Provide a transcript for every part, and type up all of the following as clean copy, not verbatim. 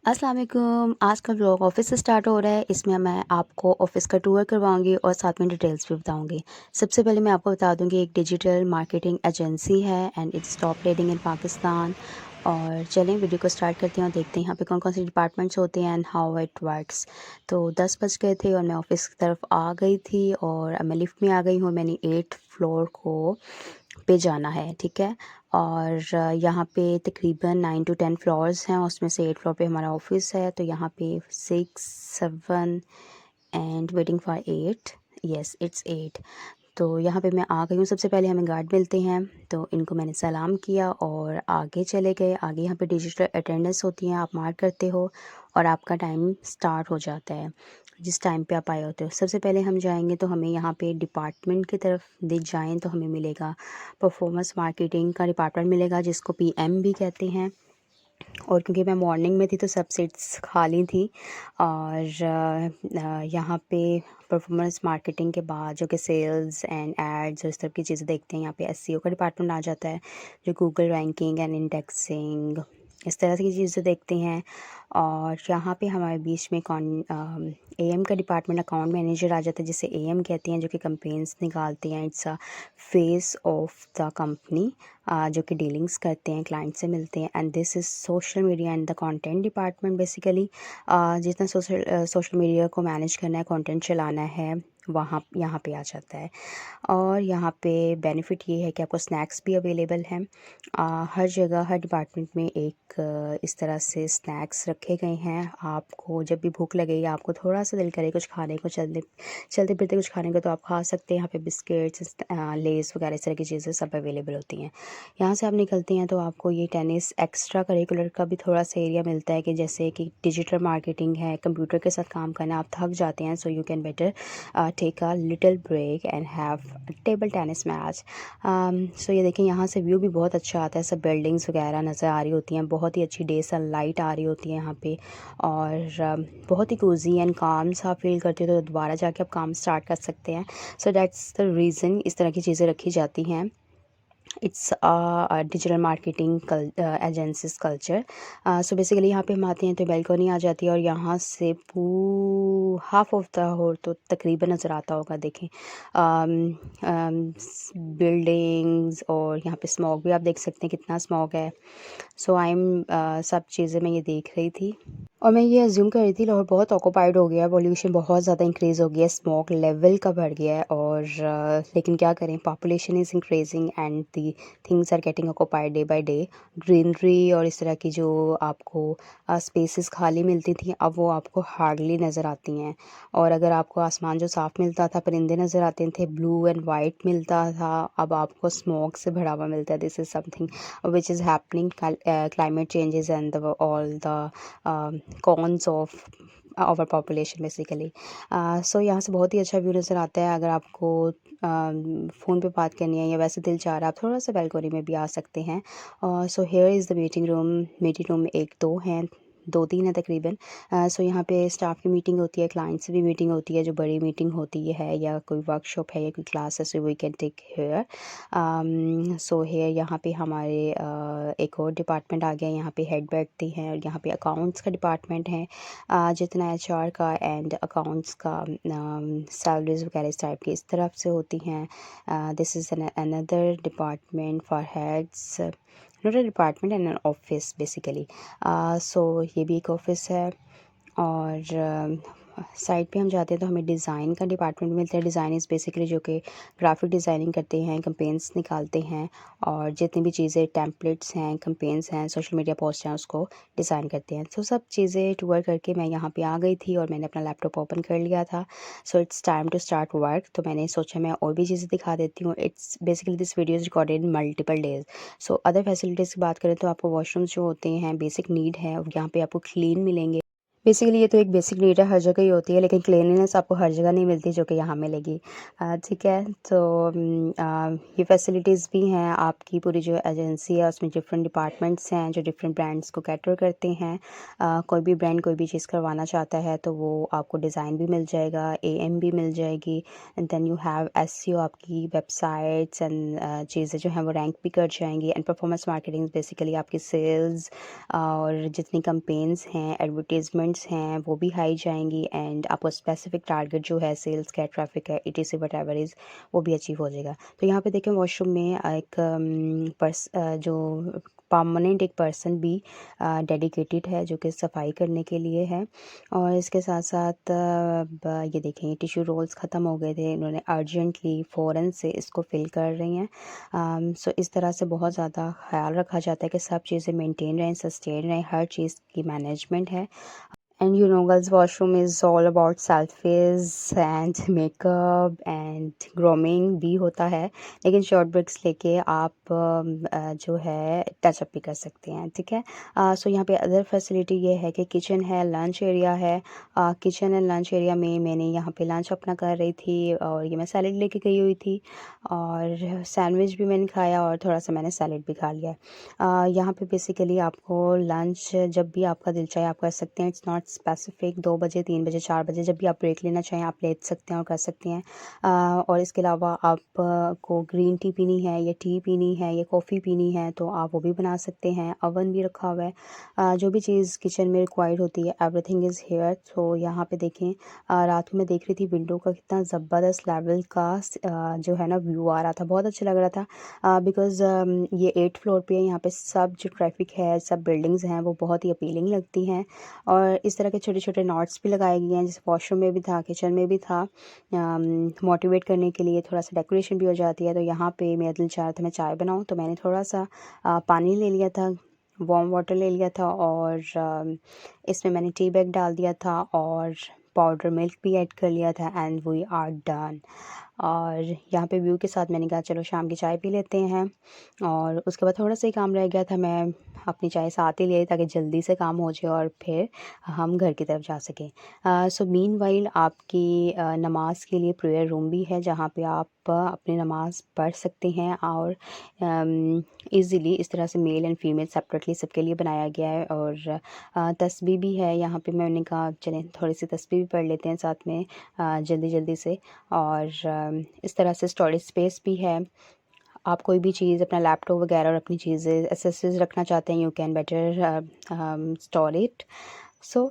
अस्सलाम वालेकुम। आज का व्लॉग ऑफ़िस से स्टार्ट हो रहा है। इसमें मैं आपको ऑफ़िस का टूर करवाऊँगी और साथ में डिटेल्स भी बताऊँगी। सबसे पहले मैं आपको बता दूँ कि एक डिजिटल मार्केटिंग एजेंसी है एंड इट्स टॉप रेटिंग इन पाकिस्तान। और चलें वीडियो को स्टार्ट करते हैं और देखते हैं यहाँ पे कौन-कौन से डिपार्टमेंट्स होते हैं एंड हाउ इट वर्क्स। तो 10 बज गए थे और मैं ऑफ़िस की तरफ आ गई थी और अब मैं लिफ्ट में आ गई हूँ। मैंने 8th फ्लोर को पे जाना है, ठीक है। और यहाँ पे तकरीबन 9 टू 10 फ्लोर्स हैं, उसमें से 8 फ्लोर पे हमारा ऑफिस है। तो यहाँ पे 6 7 and waiting for 8, yes it's 8। तो यहाँ पे मैं आ गई हूँ। सबसे पहले हमें गार्ड मिलते हैं, तो इनको मैंने सलाम किया और आगे चले गए। आगे यहाँ पे डिजिटल अटेंडेंस होती है, आप मार्क करते हो और आपका टाइम स्टार्ट हो जाता है जिस टाइम पे आप आए होते हो। सबसे पहले हम जाएंगे तो हमें यहाँ पे डिपार्टमेंट की तरफ दे जाएँ तो हमें मिलेगा परफॉर्मेंस मार्केटिंग का डिपार्टमेंट मिलेगा, जिसको पीएम भी कहते हैं। और क्योंकि मैं मॉर्निंग में थी तो सब सीट्स खाली थी। और यहाँ पे परफॉर्मेंस मार्केटिंग के बाद जो कि सेल्स एंड एड्स और इस तरह की चीज़ें देखते हैं, यहाँ पे एसईओ का डिपार्टमेंट आ जाता है, जो गूगल रैंकिंग एंड इंडेक्सिंग इस तरह की चीज़ें देखते हैं। और यहाँ पे हमारे बीच में एएम का डिपार्टमेंट अकाउंट मैनेजर आ जाता है, जिसे एएम कहते हैं, जो कि कंपेन्स निकालते हैं। It's a face of the company, जो कि डीलिंग्स करते हैं, क्लाइंट से मिलते हैं। And this is social media and the content department basically. जितना सोशल मीडिया को मैनेज करना है, कंटेंट चलाना है, वहाँ यहाँ पे आ जाता है। और यहाँ पे बेनिफिट ये है कि आपको स्नैक्स भी अवेलेबल हैं। हर जगह हर डिपार्टमेंट में एक इस तरह से स्नैक्स रखे गए हैं। आपको जब भी भूख लगे या आपको थोड़ा सा दिल करे कुछ खाने को, चलते चलते फिरते कुछ खाने को, तो आप खा सकते हैं। यहाँ पे बिस्किट्स, लेस वगैरह इस तरह की चीज़ें सब अवेलेबल होती हैं। यहाँ से आप निकलते हैं तो आपको ये टेनिस एक्स्ट्रा करिकुलर का भी थोड़ा सा एरिया मिलता है, कि जैसे कि डिजिटल मार्केटिंग है, कंप्यूटर के साथ काम करना, आप थक जाते हैं, so you can better take a little break and have table tennis match. So ये देखें, यहाँ से व्यू भी बहुत अच्छा आता है। सब बिल्डिंग्स वगैरह नज़र आ रही होती हैं, बहुत ही अच्छी डे सनलाइट आ रही होती है यहाँ पे। और बहुत ही कोजी एंड काम सा फील करते हो, तो दोबारा जाके आप काम स्टार्ट कर सकते हैं। सो दैट्स द रीज़न इस तरह की चीज़ें रखी जाती हैं। It's digital marketing agencies culture. So basically यहाँ पे हम आते हैं तो बैल्कनी आ जाती है, और यहाँ से हाफ ऑफ द होल तो तकरीबन नज़र आता होगा। देखें बिल्डिंग्स, और यहाँ पे स्मॉग भी आप देख सकते हैं कितना स्मॉग है। सो आई एम सब चीज़ें मैं ये देख रही थी और मैं ये अज्यूम कर रही थी लाहौर बहुत ऑक्यूपाइड हो गया है, पॉल्यूशन बहुत ज़्यादा इंक्रीज़ हो गया है, स्मॉग लेवल का बढ़ गया है। और लेकिन क्या करें, population is increasing and the things are getting occupied day by day. Greenery और इस तरह की जो आपको स्पेसेस खाली मिलती थी, अब वो आपको हार्डली नज़र आती हैं। और अगर आपको आसमान जो साफ़ मिलता था, परिंदे नज़र आते थे, ब्लू एंड वाइट मिलता था, अब आपको स्मॉग से भरा हुआ मिलता है। This is something which is happening, climate changes and all the cons of our population basically. सो यहाँ से बहुत ही अच्छा व्यू नज़र आता है। अगर आपको फ़ोन पे बात करनी है या वैसे दिल चाह रहा है, आप थोड़ा सा बैल्कनी में भी आ सकते हैं। So here is the meeting room 1-2 हैं, 2-3 है तकरीबन। सो यहाँ पे स्टाफ की मीटिंग होती है, क्लाइंट से भी मीटिंग होती है, जो बड़ी मीटिंग होती है या कोई वर्कशॉप है या कोई क्लास है, so we can take here. So here यहाँ पे हमारे एक और डिपार्टमेंट आ गया, यहाँ पे हेड बैठती हैं, और यहाँ पे अकाउंट्स का डिपार्टमेंट है। जितना एचआर का एंड अकाउंट्स का सैलरीज वगैरह इस टाइप की इस तरफ से होती हैं। This is another department for heads, not a department and an office basically. So ये भी एक ऑफिस है। और साइड पे हम जाते हैं तो हमें डिज़ाइन का डिपार्टमेंट मिलता है। डिज़ाइन इज़ बेसिकली जो कि ग्राफिक डिज़ाइनिंग करते हैं, कैंपेन्स निकालते हैं, और जितनी भी चीज़ें टेम्पलेट्स हैं, कैंपेन्स हैं, सोशल मीडिया पोस्ट हैं, उसको डिज़ाइन करते हैं। तो सब चीज़ें टूर करके मैं यहाँ पे आ गई थी और मैंने अपना लैपटॉप ओपन कर लिया था। So it's time to start work. तो मैंने सोचा मैं और भी चीज़ें दिखा देती हूँ। It's basically this video is recorded in multiple days. So other facilities की बात करें तो आपको वॉशरूम्स जो होते हैं बेसिक नीड है, यहाँ पे आपको क्लीन मिलेंगे। बेसिकली ये तो एक बेसिक नीड है, हर जगह ही होती है, लेकिन क्लीनलीनेस आपको हर जगह नहीं मिलती जो कि यहाँ मिलेगी। ठीक है, तो ये फैसिलिटीज़ भी हैं। आपकी पूरी जो एजेंसी है उसमें डिफरेंट डिपार्टमेंट्स हैं जो डिफरेंट ब्रांड्स को कैटर करते हैं। कोई भी ब्रांड कोई भी चीज़ करवाना चाहता है तो वो आपको डिज़ाइन भी मिल जाएगा, एएम भी मिल जाएगी, and then you have SEO, आपकी वेबसाइट्स एंड चीज़ें जो हैं वो रैंक भी कर जाएंगी। एंड परफॉर्मेंस मार्केटिंग बेसिकली आपकी सेल्स और जितनी कैंपेन्स हैं, एडवर्टीजमेंट्स हैं, वो भी हाई जाएंगी, एंड आपको स्पेसिफिक टारगेट जो है सेल्स का, ट्रैफिक है, ईटीसी वटएवर इज़, वो भी अचीव हो जाएगा। तो यहाँ पे देखें वॉशरूम में एक जो परमानेंट एक पर्सन भी डेडिकेटेड है जो कि सफाई करने के लिए है। और इसके साथ साथ ये देखें टिश्यू रोल्स ख़त्म हो गए थे, इन्होंने अर्जेंटली फ़ौरन से इसको फिल कर रही हैं। सो इस तरह से बहुत ज़्यादा ख्याल रखा जाता है कि सब चीज़ें मेंटेन रहें, सस्टेन रहें, हर चीज़ की मैनेजमेंट है। And you know girls washroom is all about selfies and makeup and grooming भी होता है, लेकिन शॉर्ट ब्रेक्स लेके आप जो है टचअप भी कर सकते हैं। ठीक है, सो यहाँ पे अदर फैसिलिटी ये है कि किचन है, लंच एरिया है। किचन एंड लंच एरिया में मैंने यहाँ पे लंच अपना कर रही थी और ये मैं सैलड लेके गई हुई थी, और सैंडविच भी मैंने खाया और थोड़ा सा मैंने सैलड भी खा लिया। यहाँ पे बेसिकली आपको लंच जब भी आपका दिल चाहे आप कर सकते हैं। इट्स नॉट स्पेसिफिक 2 बजे, 3 बजे, 4 बजे, जब भी आप ब्रेक लेना चाहें आप ले सकते हैं और कर सकते हैं। और इसके अलावा आप को ग्रीन टी पीनी है या टी पीनी है या कॉफ़ी पीनी है तो आप वो भी बना सकते हैं। अवन भी रखा हुआ है। जो भी चीज़ किचन में रिक्वायर्ड होती है एवरीथिंग इज़ हेयर। तो यहाँ पे देखें रात में देख रही थी विंडो का कितना ज़बरदस्त लेवल का जो है ना व्यू आ रहा था, बहुत अच्छा लग रहा था। बिकॉज़ ये 8th फ्लोर पे है, यहाँ पे सब जो ट्रैफिक है, सब बिल्डिंग्स हैं वो बहुत ही अपीलिंग लगती हैं। और इस तरह के छोटे छोटे नोट्स भी लगाए गए हैं, जैसे वॉशरूम में भी था, किचन में भी था, मोटिवेट करने के लिए। थोड़ा सा डेकोरेशन भी हो जाती है। तो यहाँ पे मेरा दिल चाह रहा था मैं चाय बनाऊँ, तो मैंने थोड़ा सा पानी ले लिया था, वार्म वाटर ले लिया था, और इसमें मैंने टी बैग डाल दिया था और पाउडर मिल्क भी ऐड कर लिया था, एंड वी आर डन। और यहाँ पे व्यू के साथ मैंने कहा चलो शाम की चाय पी लेते हैं। और उसके बाद थोड़ा सा ही काम रह गया था, मैं अपनी चाय साथ ही ले ताकि जल्दी से काम हो जाए और फिर हम घर की तरफ जा सकें। सो मीनवाइल आपकी नमाज के लिए प्रेयर रूम भी है जहाँ पे आप अपनी नमाज पढ़ सकते हैं, और इजीली इस तरह से मेल एंड फीमेल सेपरेटली सबके लिए बनाया गया है। और तस्बीह भी है यहाँ पे, मैंने कहा चलें थोड़ी सी तस्बीह भी पढ़ लेते हैं साथ में जल्दी जल्दी से। और इस तरह से स्टोरेज स्पेस भी है। आप कोई भी चीज़ अपना लैपटॉप वगैरह और अपनी चीज़ें एसेसरीज रखना चाहते हैं, you can better store it. So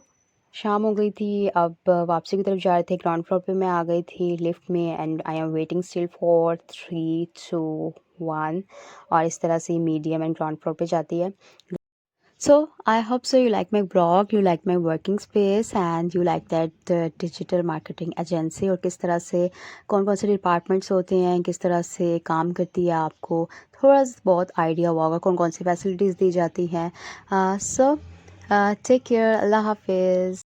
शाम हो गई थी, अब वापसी की तरफ जा रहे थे। ग्राउंड फ्लोर पे मैं आ गई थी लिफ्ट में, and I am waiting still for 3, 2, 1। और इस तरह से मीडियम एंड ग्राउंड फ्लोर पे जाती है। So I hope so you like my blog, you like my working space, and you like that digital marketing agency, और किस तरह से कौन कौन से डिपार्टमेंट्स होते हैं, किस तरह से काम करती है, आपको थोड़ा बहुत आइडिया हुआ होगा कौन कौन सी फैसिलिटीज़ दी जाती हैं। सो टेक केयर, अल्लाह हाफिज़।